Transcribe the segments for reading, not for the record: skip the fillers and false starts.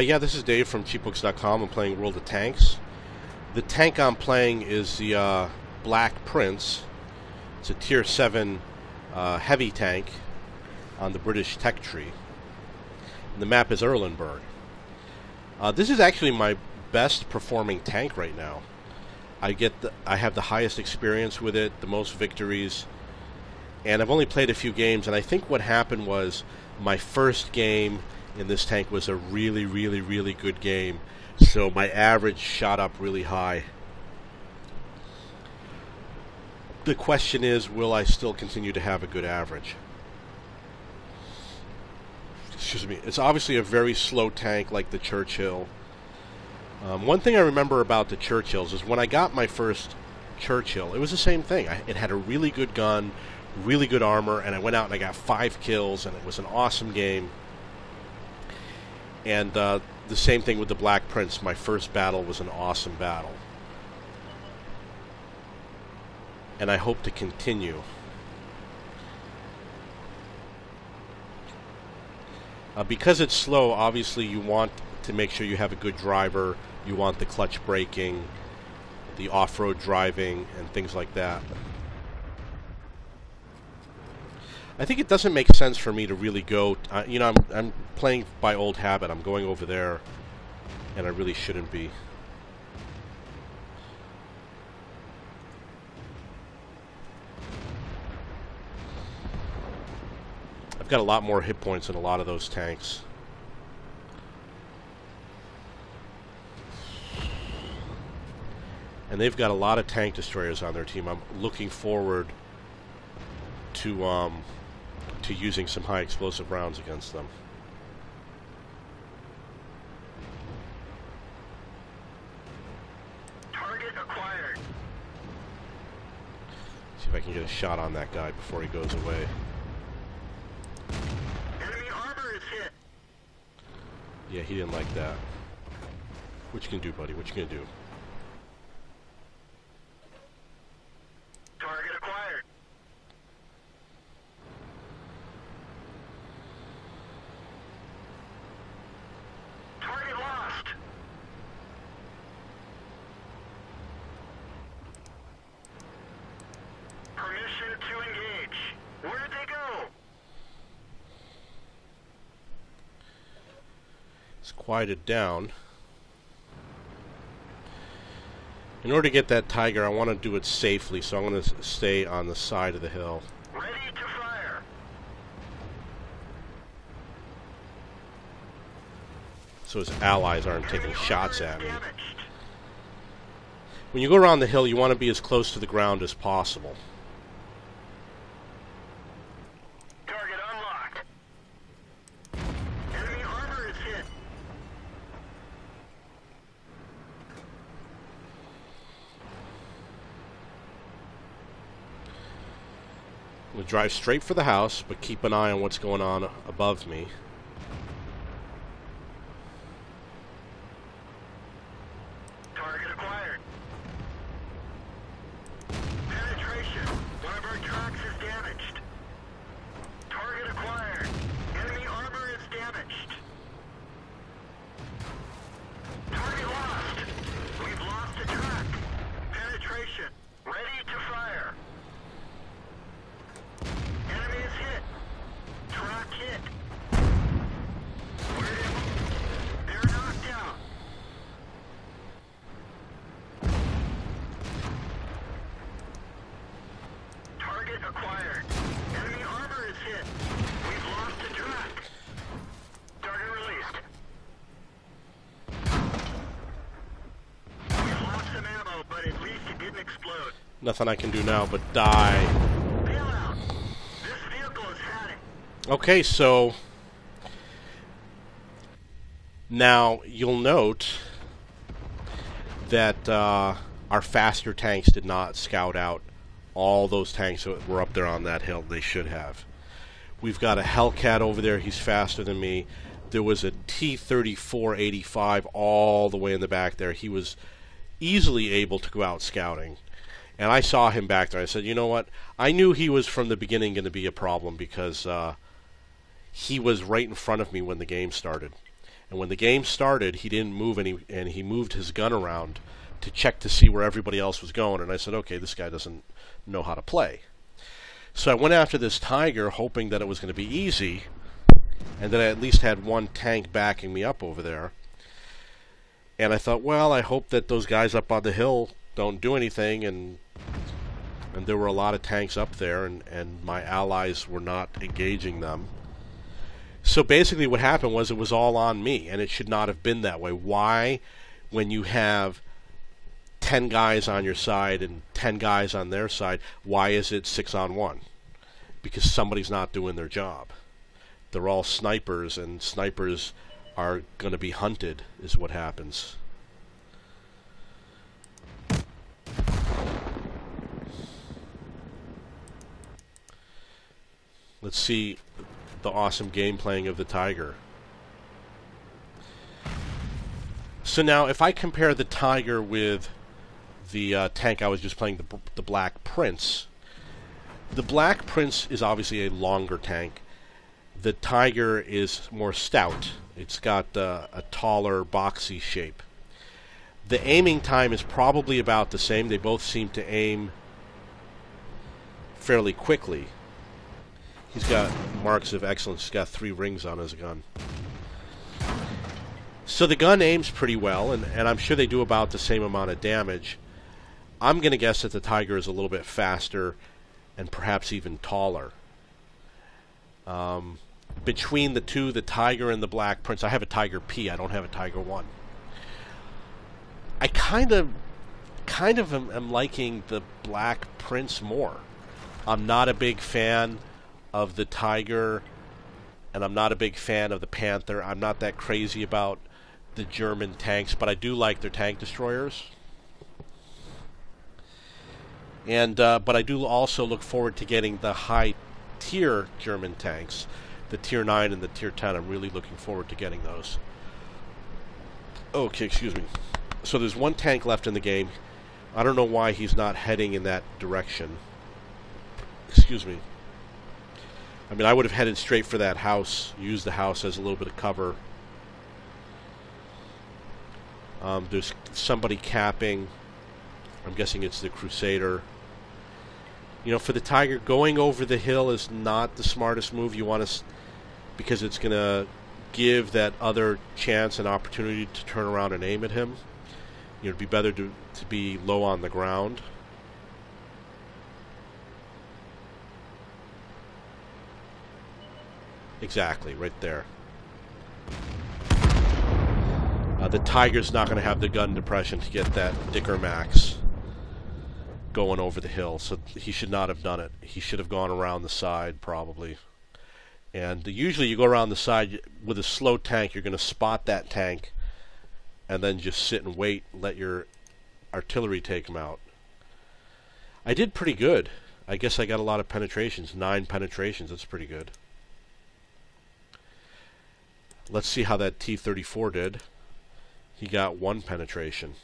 Yeah, this is Dave from cheapbooks.com. I'm playing World of Tanks. The tank I'm playing is the Black Prince. It's a Tier 7 heavy tank on the British tech tree. And the map is Erlenberg. This is actually my best performing tank right now. I have the highest experience with it, the most victories, and I've only played a few games, and I think what happened was my first game in this tank was a really, really, really good game, so my average shot up really high. The question is, will I still continue to have a good average? Excuse me. It's obviously a very slow tank like the Churchill. One thing I remember about the Churchills is when I got my first Churchill, it was the same thing. It had a really good gun, really good armor, and I went out and I got 5 kills, and it was an awesome game. And the same thing with the Black Prince. My first battle was an awesome battle. And I hope to continue. Because it's slow, obviously you want to make sure you have a good driver. You want the clutch braking, the off-road driving, and things like that. I think it doesn't make sense for me to really go... you know, I'm playing by old habit. I'm going over there, and I really shouldn't be. I've got a lot more hit points in a lot of those tanks. And they've got a lot of tank destroyers on their team. I'm looking forward to using some high explosive rounds against them. Target acquired. See if I can get a shot on that guy before he goes away. Enemy armor is hit. Yeah, he didn't like that. What you can do, buddy? What you gonna do? Target acquired. Target lost. Permission to engage. Where'd they go? It's quieted down. In order to get that tiger, I want to do it safely, so I'm going to stay on the side of the hill. Ready to fire. So his allies aren't taking Enemy shots armor at is me. damaged. When you go around the hill, you want to be as close to the ground as possible. Target unlocked. Enemy armor is hit. I'm going to drive straight for the house, but keep an eye on what's going on above me. Target acquired. Penetration. One of our tracks is damaged. Target acquired. Enemy armor is damaged. Target lost. We've lost a track. Penetration. Ready to fire. Enemy is hit. Track hit. They're knocked out. Target acquired. Enemy armor is hit. We've lost a track. Target released. We've lost some ammo, but at least it didn't explode. Nothing I can do now but die. Bailout. This vehicle has had it. Okay, so now you'll note that our faster tanks did not scout out all those tanks that were up there on that hill. They should have. We've got a Hellcat over there. He's faster than me. There was a T-34-85 all the way in the back there. He was easily able to go out scouting. And I saw him back there. I said, you know what? I knew he was from the beginning going to be a problem because he was right in front of me when the game started. And when the game started, he didn't move any, and he moved his gun around to check to see where everybody else was going. And I said, okay, this guy doesn't know how to play. So I went after this Tiger, hoping that it was going to be easy, and that I at least had one tank backing me up over there. And I thought, well, I hope that those guys up on the hill don't do anything, and there were a lot of tanks up there, and my allies were not engaging them. So basically what happened was it was all on me, and it should not have been that way. Why, when you have 10 guys on your side and 10 guys on their side, why is it 6-on-1? Because somebody's not doing their job. They're all snipers, and snipers are going to be hunted, is what happens. Let's see the awesome game playing of the Tiger. So now, if I compare the Tiger with the tank I was just playing, the Black Prince, the Black Prince is obviously a longer tank. The Tiger is more stout. It's got a taller, boxy shape. The aiming time is probably about the same. They both seem to aim fairly quickly. He's got marks of excellence. He's got 3 rings on his gun. So the gun aims pretty well, and I'm sure they do about the same amount of damage. I'm going to guess that the Tiger is a little bit faster and perhaps even taller. Between the two, the Tiger and the Black Prince, I have a Tiger P. I don't have a Tiger 1. I kind of am liking the Black Prince more. I'm not a big fan of the Tiger, and I'm not a big fan of the Panther. I'm not that crazy about the German tanks, but I do like their tank destroyers. And but I do also look forward to getting the high-tier German tanks, the Tier 9 and the Tier 10. I'm really looking forward to getting those. Okay, excuse me. So there's one tank left in the game. I don't know why he's not heading in that direction. Excuse me. I mean, I would have headed straight for that house, used the house as a little bit of cover. There's somebody capping. I'm guessing it's the Crusader. You know, for the Tiger, going over the hill is not the smartest move. You want to, because it's going to give that other chance and opportunity to turn around and aim at him. You know, it'd be better to be low on the ground. Exactly, right there. The Tiger's not going to have the gun depression to get that Dicker Max going over the hill, so he should not have done it. He should have gone around the side, probably. And usually you go around the side with a slow tank, you're going to spot that tank and then just sit and wait and let your artillery take him out. I did pretty good. I guess I got a lot of penetrations. 9 penetrations, that's pretty good. Let's see how that T-34 did. He got 1 penetration.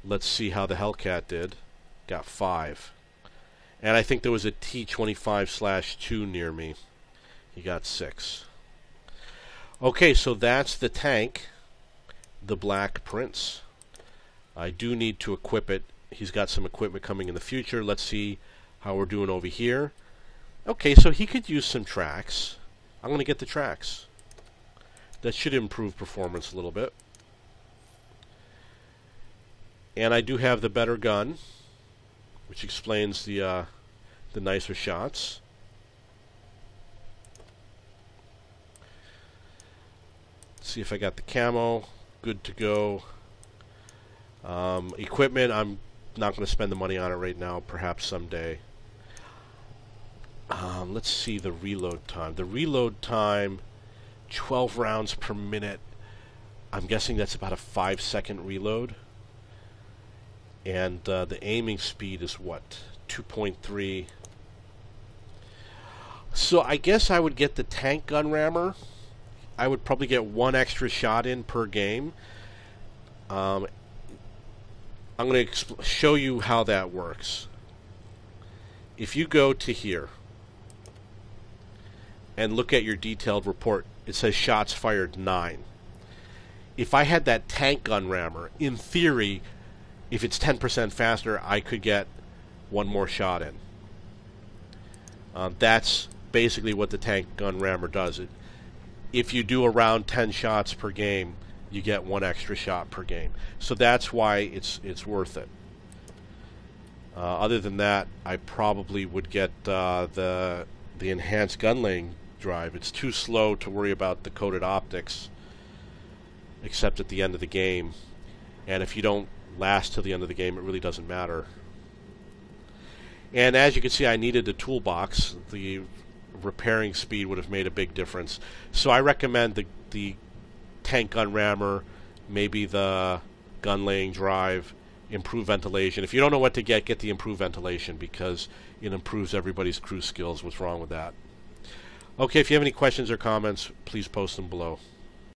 Let's see how the Hellcat did. Got 5. And I think there was a T-25/2 near me. He got 6. Okay, so that's the tank, the Black Prince. I do need to equip it. He's got some equipment coming in the future. Let's see how we're doing over here. Okay, so he could use some tracks. I'm going to get the tracks. That should improve performance a little bit. And I do have the better gun, which explains the nicer shots. Let's see if I got the camo. Good to go. Equipment, I'm not going to spend the money on it right now. Perhaps someday. Let's see the reload time. The reload time, 12 rounds per minute. I'm guessing that's about a 5-second reload. And the aiming speed is what? 2.3. So I guess I would get the tank gun rammer. I would probably get 1 extra shot in per game. I'm going to show you how that works. If you go to here and look at your detailed report, it says shots fired 9. if I had that tank gun rammer, in theory, if it's 10% faster, I could get one more shot in. That's basically what the tank gun rammer does. If you do around 10 shots per game, you get one extra shot per game. So that's why it's worth it. Other than that, I probably would get the enhanced gun laying drive. It's too slow to worry about the coated optics, except at the end of the game. And if you don't last till the end of the game, it really doesn't matter. And as you can see, I needed a toolbox. The repairing speed would have made a big difference. So I recommend the tank gun rammer, maybe the gun laying drive, improved ventilation. If you don't know what to get the improved ventilation, because it improves everybody's cruise skills. What's wrong with that? Okay, if you have any questions or comments, please post them below.